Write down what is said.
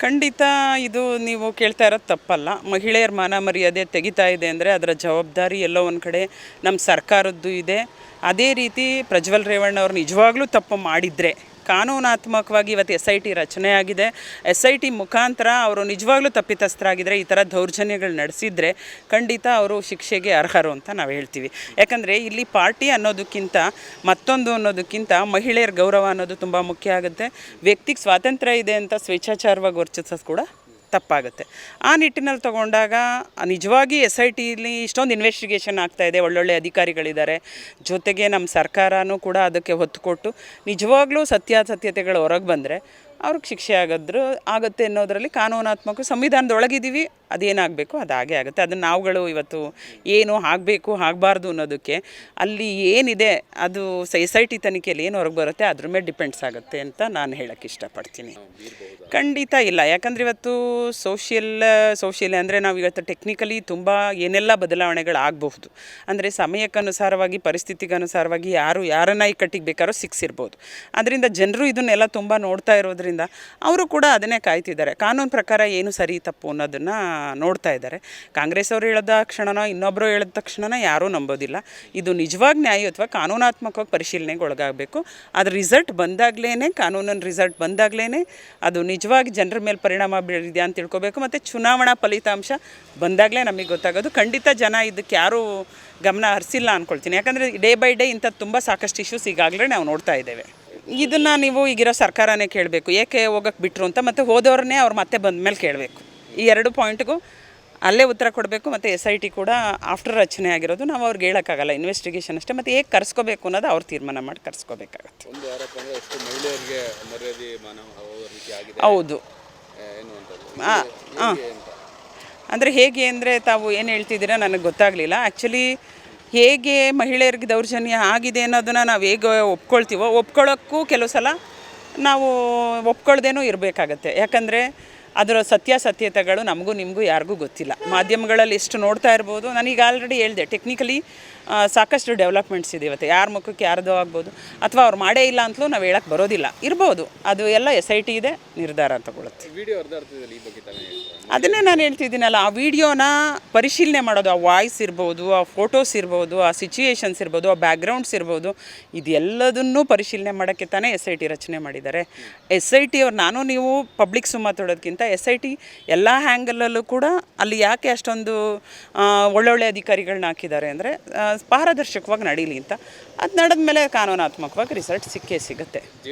ಖಂಡಿತ ಇದು ನೀವು ಕೇಳ್ತಾ ಇರೋದು ತಪ್ಪಲ್ಲ. ಮಹಿಳೆಯರ ಮಾನ ಮರ್ಯಾದೆ ತೆಗಿತಾ ಇದೆ ಅಂದರೆ ಅದರ ಜವಾಬ್ದಾರಿ ಎಲ್ಲೋ ಒಂದು ಕಡೆ ನಮ್ಮ ಸರ್ಕಾರದ್ದು ಇದೆ. ಅದೇ ರೀತಿ ಪ್ರಜ್ವಲ್ ರೇವಣ್ಣ ಅವರು ನಿಜವಾಗ್ಲೂ ತಪ್ಪು ಮಾಡಿದರೆ ಕಾನೂನಾತ್ಮಕವಾಗಿ ಇವತ್ತು SIT ರಚನೆ ಆಗಿದೆ. SIT ಮುಖಾಂತರ ಅವರು ನಿಜವಾಗ್ಲೂ ತಪ್ಪಿತಸ್ಥರಾಗಿದ್ದರೆ, ಈ ಥರ ದೌರ್ಜನ್ಯಗಳು ನಡೆಸಿದರೆ ಖಂಡಿತ ಅವರು ಶಿಕ್ಷೆಗೆ ಅರ್ಹರು ಅಂತ ನಾವು ಹೇಳ್ತೀವಿ. ಯಾಕಂದರೆ ಇಲ್ಲಿ ಪಾರ್ಟಿ ಅನ್ನೋದಕ್ಕಿಂತ ಮತ್ತೊಂದು ಅನ್ನೋದಕ್ಕಿಂತ ಮಹಿಳೆಯರ ಗೌರವ ಅನ್ನೋದು ತುಂಬ ಮುಖ್ಯ ಆಗುತ್ತೆ. ವ್ಯಕ್ತಿಗೆ ಸ್ವಾತಂತ್ರ್ಯ ಇದೆ ಅಂತ ಸ್ವೇಚ್ಛಾಚಾರವಾಗಿ ವರ್ತಿಸೋದು ಕೂಡ ತಪ್ಪಾಗುತ್ತೆ. ಆ ನಿಟ್ಟಿನಲ್ಲಿ ತಗೊಂಡಾಗ ನಿಜವಾಗಿ SITಲಿ ಇಷ್ಟೊಂದು ಇನ್ವೆಸ್ಟಿಗೇಷನ್ ಆಗ್ತಾಯಿದೆ, ಒಳ್ಳೊಳ್ಳೆ ಅಧಿಕಾರಿಗಳಿದ್ದಾರೆ, ಜೊತೆಗೆ ನಮ್ಮ ಸರ್ಕಾರನೂ ಕೂಡ ಅದಕ್ಕೆ ಒತ್ತು ಕೊಟ್ಟು ನಿಜವಾಗ್ಲೂ ಸತ್ಯಾಸತ್ಯತೆಗಳು ಹೊರಗೆ ಬಂದರೆ ಅವ್ರಿಗೆ ಶಿಕ್ಷೆ ಆಗುತ್ತೆ ಅನ್ನೋದರಲ್ಲಿ ಕಾನೂನಾತ್ಮಕ ಸಂವಿಧಾನದೊಳಗಿದ್ದೀವಿ. ಅದೇನಾಗಬೇಕು ಅದು ಹಾಗೇ ಆಗುತ್ತೆ. ಅದನ್ನು ನಾವುಗಳು ಇವತ್ತು ಏನು ಆಗಬೇಕು ಆಗಬಾರ್ದು ಅನ್ನೋದಕ್ಕೆ ಅಲ್ಲಿ ಏನಿದೆ ಅದು SIT ತನಿಖೆಯಲ್ಲಿ ಏನು ಹೊರಗೆ ಬರುತ್ತೆ ಅದ್ರ ಮೇಲೆ ಡಿಪೆಂಡ್ಸ್ ಆಗುತ್ತೆ ಅಂತ ನಾನು ಹೇಳೋಕ್ಕೆ ಇಷ್ಟಪಡ್ತೀನಿ. ಖಂಡಿತ ಇಲ್ಲ. ಯಾಕಂದರೆ ಇವತ್ತು ಸೋಷಿಯಲ್ ಅಂದರೆ ನಾವು ಇವತ್ತು ಟೆಕ್ನಿಕಲಿ ತುಂಬ ಏನೆಲ್ಲ ಬದಲಾವಣೆಗಳಾಗಬಹುದು. ಅಂದರೆ ಸಮಯಕ್ಕನುಸಾರವಾಗಿ ಪರಿಸ್ಥಿತಿಗನುಸಾರವಾಗಿ ಯಾರನ್ನ ಈ ಕಟ್ಟಿಗೆ ಬೇಕಾದ್ರೂ ಸಿಕ್ಸಿರ್ಬೋದು. ಅದರಿಂದ ಜನರು ಇದನ್ನೆಲ್ಲ ತುಂಬ ನೋಡ್ತಾ ಇರೋದ್ರಿಂದ ಅವರು ಕೂಡ ಅದನ್ನೇ ಕಾಯ್ತಿದ್ದಾರೆ. ಕಾನೂನು ಪ್ರಕಾರ ಏನು ಸರಿ ತಪ್ಪು ಅನ್ನೋದನ್ನು ನೋಡ್ತಾ ಇದ್ದಾರೆ. ಕಾಂಗ್ರೆಸ್ ಅವರು ಹೇಳಿದ ಕ್ಷಣನೋ ಇನ್ನೊಬ್ಬರು ಹೇಳಿದ ತಕ್ಷಣ ಯಾರೂ ನಂಬೋದಿಲ್ಲ. ಇದು ನಿಜವಾಗಿ ನ್ಯಾಯಯುತವ ಕಾನೂನಾತ್ಮಕವಾಗಿ ಪರಿಶೀಲನೆಗೆ ಒಳಗಾಗಬೇಕು. ಅದ್ರ ರಿಸಲ್ಟ್ ಬಂದಾಗಲೇ, ಕಾನೂನಿನ ರಿಸಲ್ಟ್ ಬಂದಾಗಲೇ ಅದು ನಿಜವಾಗಿ ಜನರ ಮೇಲೆ ಪರಿಣಾಮ ಬೀರಿದೆ ಅಂತ ತಿಳ್ಕೊಬೇಕು. ಮತ್ತು ಚುನಾವಣಾ ಫಲಿತಾಂಶ ಬಂದಾಗಲೇ ನಮಗೆ ಗೊತ್ತಾಗೋದು. ಖಂಡಿತ ಜನ ಇದಕ್ಕೆ ಯಾರೂ ಗಮನ ಹರಿಸಿಲ್ಲ ಅಂದ್ಕೊಳ್ತೀನಿ. ಯಾಕಂದರೆ ಡೇ ಬೈ ಡೇ ಇಂಥದ್ದು ತುಂಬ ಸಾಕಷ್ಟು ಇಶ್ಯೂಸ್ ಈಗಾಗಲೇ ನಾವು ನೋಡ್ತಾ ಇದ್ದೇವೆ. ಇದನ್ನು ನೀವು ಈಗಿರೋ ಸರ್ಕಾರನೇ ಕೇಳಬೇಕು, ಏಕೆ ಹೋಗಕ್ಕೆ ಬಿಟ್ಟರು ಅಂತ. ಮತ್ತು ಹೋದವ್ರನ್ನೇ ಅವ್ರು ಮತ್ತೆ ಬಂದ ಮೇಲೆ ಕೇಳಬೇಕು. ಈ 2 ಪಾಯಿಂಟ್ಗೂ ಅಲ್ಲೇ ಉತ್ತರ ಕೊಡಬೇಕು. ಮತ್ತು SIT ಕೂಡ ಆಫ್ಟರ್ ರಚನೆ ಆಗಿರೋದು ನಾವು ಅವ್ರಿಗೆ ಹೇಳೋಕ್ಕಾಗಲ್ಲ, ಇನ್ವೆಸ್ಟಿಗೇಷನ್ ಅಷ್ಟೇ. ಮತ್ತು ಹೇಗೆ ಕರೆಸ್ಕೋಬೇಕು ಅನ್ನೋದು ಅವ್ರು ತೀರ್ಮಾನ ಮಾಡಿ ಕರೆಸ್ಕೋಬೇಕಾಗತ್ತೆ. ಹೌದು. ಅಂದರೆ ಹೇಗೆ ಅಂದರೆ ತಾವು ಏನು ಹೇಳ್ತಿದ್ದೀರಾ ನನಗೆ ಗೊತ್ತಾಗಲಿಲ್ಲ. ಆ್ಯಕ್ಚುಲಿ ಹೇಗೆ ಮಹಿಳೆಯರಿಗೆ ದೌರ್ಜನ್ಯ ಆಗಿದೆ ಅನ್ನೋದನ್ನು ನಾವು ಹೇಗೆ ಒಪ್ಕೊಳ್ತೀವೋ ಒಪ್ಕೊಳ್ಳೋಕ್ಕೂ ಕೆಲವು ಸಲ ನಾವು ಒಪ್ಕೊಳ್ದೇನೂ ಇರಬೇಕಾಗತ್ತೆ. ಯಾಕಂದರೆ ಅದರ ಸತ್ಯಾಸತ್ಯತೆಗಳು ನಮಗೂ ನಿಮಗೂ ಯಾರಿಗೂ ಗೊತ್ತಿಲ್ಲ. ಮಾಧ್ಯಮಗಳಲ್ಲಿ ಎಷ್ಟು ನೋಡ್ತಾ ಇರ್ಬೋದು. ನಾನೀಗ ಆಲ್ರೆಡಿ ಹೇಳಿದೆ, ಟೆಕ್ನಿಕಲಿ ಸಾಕಷ್ಟು ಡೆವಲಪ್ಮೆಂಟ್ಸ್ ಇದೆ. ಇವತ್ತು ಯಾರ ಮುಖಕ್ಕೆ ಯಾರ್ದೋ ಆಗ್ಬೋದು, ಅಥವಾ ಅವ್ರು ಮಾಡೇ ಇಲ್ಲ ಅಂತಲೂ ನಾವು ಹೇಳಕ್ಕೆ ಬರೋದಿಲ್ಲ, ಇರ್ಬೋದು. ಅದು ಎಲ್ಲ SIT ಇದೆ ನಿರ್ಧಾರ ತಗೊಳುತ್ತೆ. ಅದನ್ನೇ ನಾನು ಹೇಳ್ತಿದ್ದೀನಲ್ಲ, ಆ ವಿಡಿಯೋನ ಪರಿಶೀಲನೆ ಮಾಡೋದು, ಆ ವಾಯ್ಸ್ ಇರ್ಬೋದು, ಆ ಫೋಟೋಸ್ ಇರ್ಬೋದು, ಆ ಸಿಚುಯೇಷನ್ಸ್ ಇರ್ಬೋದು, ಆ ಬ್ಯಾಕ್ಗ್ರೌಂಡ್ಸ್ ಇರ್ಬೋದು, ಇದೆಲ್ಲದನ್ನೂ ಪರಿಶೀಲನೆ ಮಾಡೋಕ್ಕೆ ತಾನೇ SIT ರಚನೆ ಮಾಡಿದ್ದಾರೆ. SIT ಅವ್ರು ನಾನು ನೀವು ಪಬ್ಲಿಕ್ ಮಾತಾಡೋದಕ್ಕಿಂತ SIT ಎಲ್ಲ ಹ್ಯಾಂಗಲಲ್ಲೂ ಕೂಡ ಅಲ್ಲಿ ಯಾಕೆ ಅಷ್ಟೊಂದು ಒಳ್ಳೊಳ್ಳೆ ಅಧಿಕಾರಿಗಳನ್ನ ಹಾಕಿದ್ದಾರೆ ಅಂದರೆ ಪಾರದರ್ಶಕವಾಗಿ ನಡೀಲಿ ಅಂತ. ಅದು ನಡೆದ ಮೇಲೆ ಕಾನೂನಾತ್ಮಕವಾಗಿ ರಿಸಲ್ಟ್ ಸಿಕ್ಕೇ ಸಿಗುತ್ತೆ.